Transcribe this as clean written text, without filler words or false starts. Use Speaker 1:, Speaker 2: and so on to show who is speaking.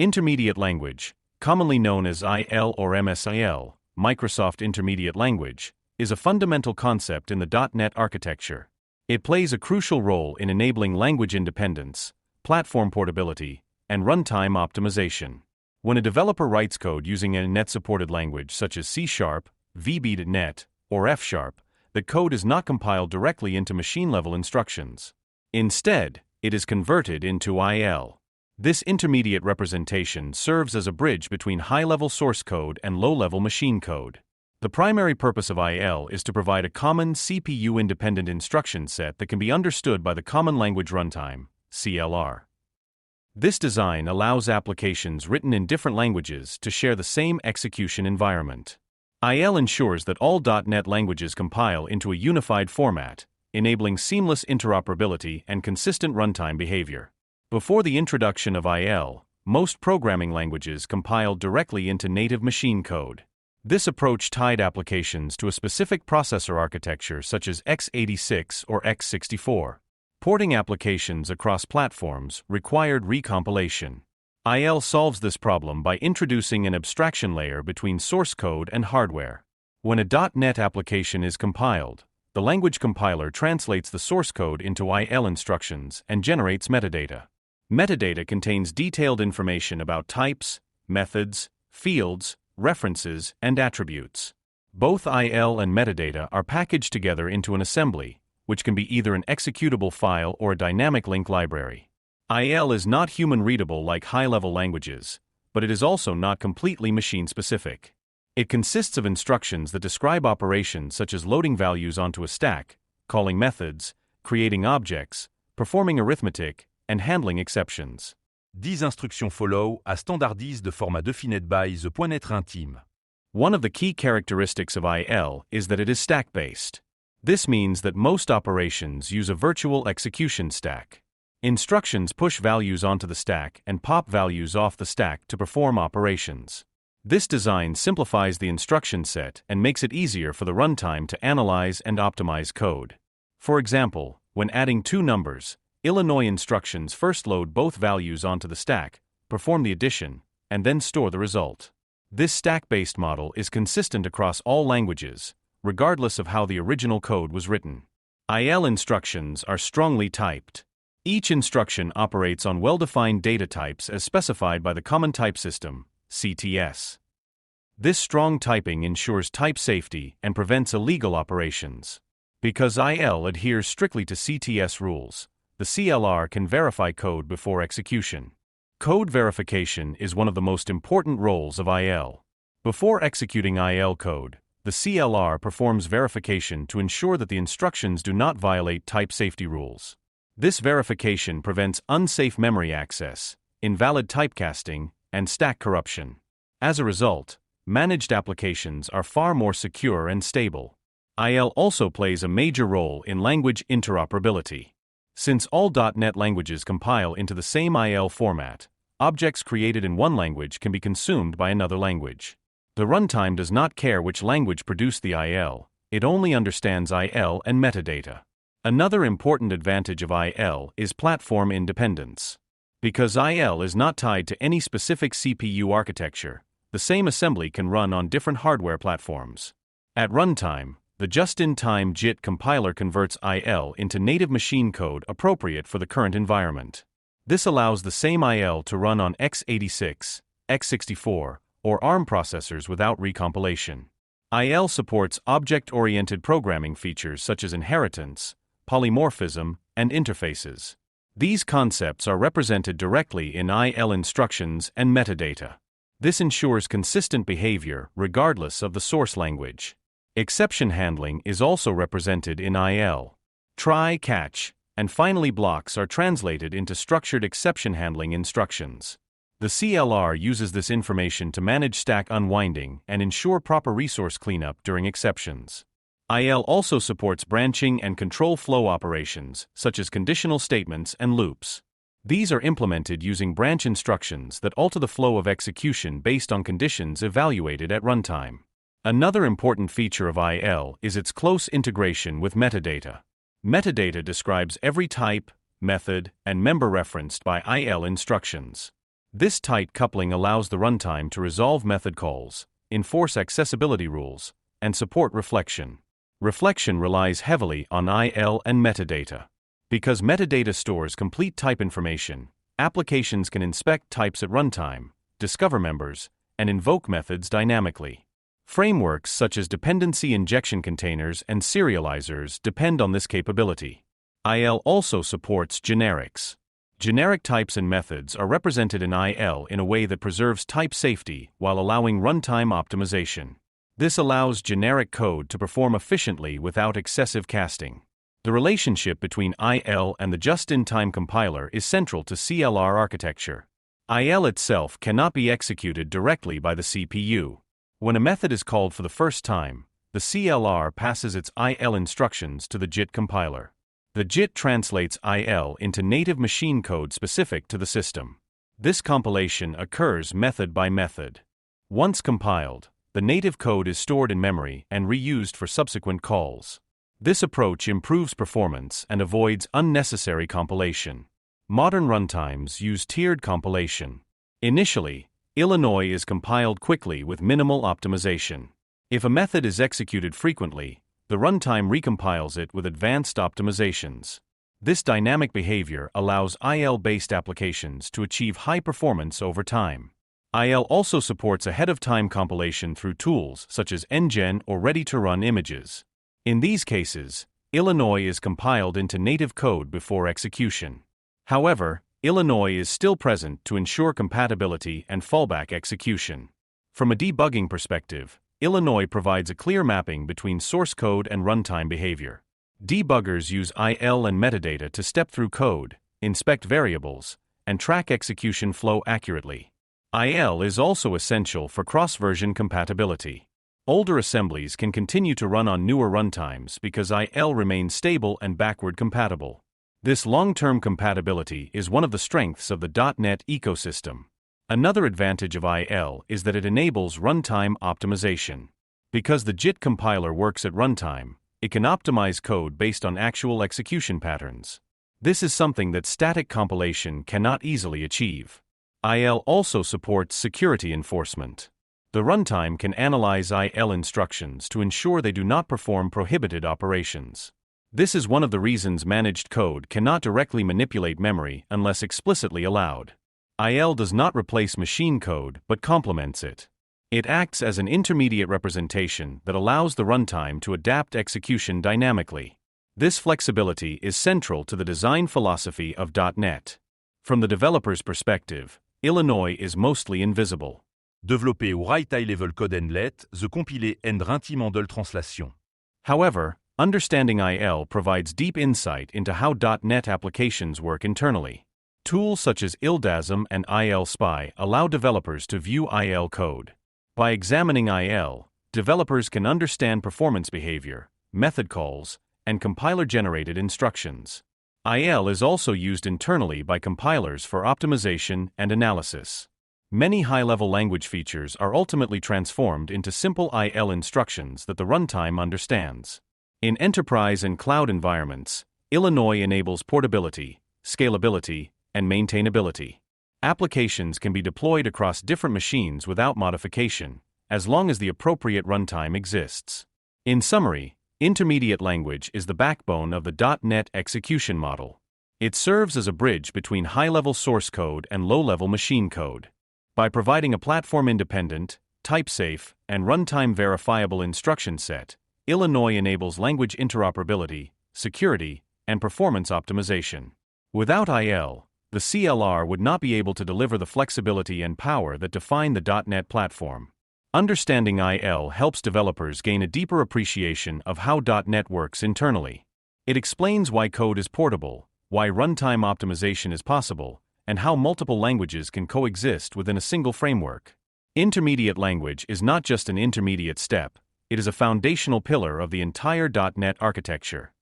Speaker 1: Intermediate language, commonly known as IL or MSIL, Microsoft Intermediate Language, is a fundamental concept in the .NET architecture. It plays a crucial role in enabling language independence, platform portability, and runtime optimization. When a developer writes code using a .NET-supported language such as C#, VB.NET, or F#, the code is not compiled directly into machine-level instructions. Instead, it is converted into IL. This intermediate representation serves as a bridge between high-level source code and low-level machine code. The primary purpose of IL is to provide a common CPU-independent instruction set that can be understood by the Common Language Runtime, CLR. This design allows applications written in different languages to share the same execution environment. IL ensures that all .NET languages compile into a unified format, enabling seamless interoperability and consistent runtime behavior. Before the introduction of IL, most programming languages compiled directly into native machine code. This approach tied applications to a specific processor architecture such as x86 or x64. Porting applications across platforms required recompilation. IL solves this problem by introducing an abstraction layer between source code and hardware. When a .NET application is compiled, the language compiler translates the source code into IL instructions and generates metadata. Metadata contains detailed information about types, methods, fields, references, and attributes. Both IL and metadata are packaged together into an assembly, which can be either an executable file or a dynamic link library. IL is not human-readable like high-level languages, but it is also not completely machine-specific. It consists of instructions that describe operations such as loading values onto a stack, calling methods, creating objects, performing arithmetic, and handling exceptions.
Speaker 2: 10 instructions follow à standardise de format defined by the .NET Runtime.
Speaker 1: One of the key characteristics of IL is that it is stack-based. This means that most operations use a virtual execution stack. Instructions push values onto the stack and pop values off the stack to perform operations. This design simplifies the instruction set and makes it easier for the runtime to analyze and optimize code. For example, when adding two numbers, Illinois instructions first load both values onto the stack, perform the addition, and then store the result. This stack-based model is consistent across all languages, regardless of how the original code was written. IL instructions are strongly typed. Each instruction operates on well-defined data types as specified by the Common Type System, CTS. This strong typing ensures type safety and prevents illegal operations. Because IL adheres strictly to CTS rules, the CLR can verify code before execution. Code verification is one of the most important roles of IL. Before executing IL code, the CLR performs verification to ensure that the instructions do not violate type safety rules. This verification prevents unsafe memory access, invalid typecasting, and stack corruption. As a result, managed applications are far more secure and stable. IL also plays a major role in language interoperability. Since all .NET languages compile into the same IL format, objects created in one language can be consumed by another language. The runtime does not care which language produced the IL, it only understands IL and metadata. Another important advantage of IL is platform independence. Because IL is not tied to any specific CPU architecture, the same assembly can run on different hardware platforms. At runtime, the just-in-time JIT compiler converts IL into native machine code appropriate for the current environment. This allows the same IL to run on x86, x64, or ARM processors without recompilation. IL supports object-oriented programming features such as inheritance, polymorphism, and interfaces. These concepts are represented directly in IL instructions and metadata. This ensures consistent behavior regardless of the source language. Exception handling is also represented in IL. Try, catch, and finally blocks are translated into structured exception handling instructions. The CLR uses this information to manage stack unwinding and ensure proper resource cleanup during exceptions. IL also supports branching and control flow operations, such as conditional statements and loops. These are implemented using branch instructions that alter the flow of execution based on conditions evaluated at runtime. Another important feature of IL is its close integration with metadata. Metadata describes every type, method, and member referenced by IL instructions. This tight coupling allows the runtime to resolve method calls, enforce accessibility rules, and support reflection. Reflection relies heavily on IL and metadata. Because metadata stores complete type information, applications can inspect types at runtime, discover members, and invoke methods dynamically. Frameworks such as dependency injection containers and serializers depend on this capability. IL also supports generics. Generic types and methods are represented in IL in a way that preserves type safety while allowing runtime optimization. This allows generic code to perform efficiently without excessive casting. The relationship between IL and the just-in-time compiler is central to CLR architecture. IL itself cannot be executed directly by the CPU. When a method is called for the first time, the CLR passes its IL instructions to the JIT compiler. The JIT translates IL into native machine code specific to the system. This compilation occurs method by method. Once compiled, the native code is stored in memory and reused for subsequent calls. This approach improves performance and avoids unnecessary compilation. Modern runtimes use tiered compilation. Initially, Illinois is compiled quickly with minimal optimization. If a method is executed frequently, the runtime recompiles it with advanced optimizations. This dynamic behavior allows IL-based applications to achieve high performance over time. IL also supports ahead-of-time compilation through tools such as NGen or ready-to-run images. In these cases, Illinois is compiled into native code before execution. However, Illinois is still present to ensure compatibility and fallback execution. From a debugging perspective, Illinois provides a clear mapping between source code and runtime behavior. Debuggers use IL and metadata to step through code, inspect variables, and track execution flow accurately. IL is also essential for cross-version compatibility. Older assemblies can continue to run on newer runtimes because IL remains stable and backward compatible. This long-term compatibility is one of the strengths of the .NET ecosystem. Another advantage of IL is that it enables runtime optimization. Because the JIT compiler works at runtime, it can optimize code based on actual execution patterns. This is something that static compilation cannot easily achieve. IL also supports security enforcement. The runtime can analyze IL instructions to ensure they do not perform prohibited operations. This is one of the reasons managed code cannot directly manipulate memory unless explicitly allowed. IL does not replace machine code but complements it. It acts as an intermediate representation that allows the runtime to adapt execution dynamically. This flexibility is central to the design philosophy of .NET. From the developer's perspective, Illinois is mostly invisible.
Speaker 2: Développer ou write high-level code endlet, the compiler and runtime handle translation.
Speaker 1: However, understanding IL provides deep insight into how .NET applications work internally. Tools such as ILDASM and ILSpy allow developers to view IL code. By examining IL, developers can understand performance behavior, method calls, and compiler-generated instructions. IL is also used internally by compilers for optimization and analysis. Many high-level language features are ultimately transformed into simple IL instructions that the runtime understands. In enterprise and cloud environments, Illinois enables portability, scalability, and maintainability. Applications can be deployed across different machines without modification, as long as the appropriate runtime exists. In summary, intermediate language is the backbone of the .NET execution model. It serves as a bridge between high-level source code and low-level machine code. By providing a platform-independent, type-safe, and runtime-verifiable instruction set, Illinois enables language interoperability, security, and performance optimization. Without IL, the CLR would not be able to deliver the flexibility and power that define the .NET platform. Understanding IL helps developers gain a deeper appreciation of how .NET works internally. It explains why code is portable, why runtime optimization is possible, and how multiple languages can coexist within a single framework. Intermediate language is not just an intermediate step, it is a foundational pillar of the entire .NET architecture.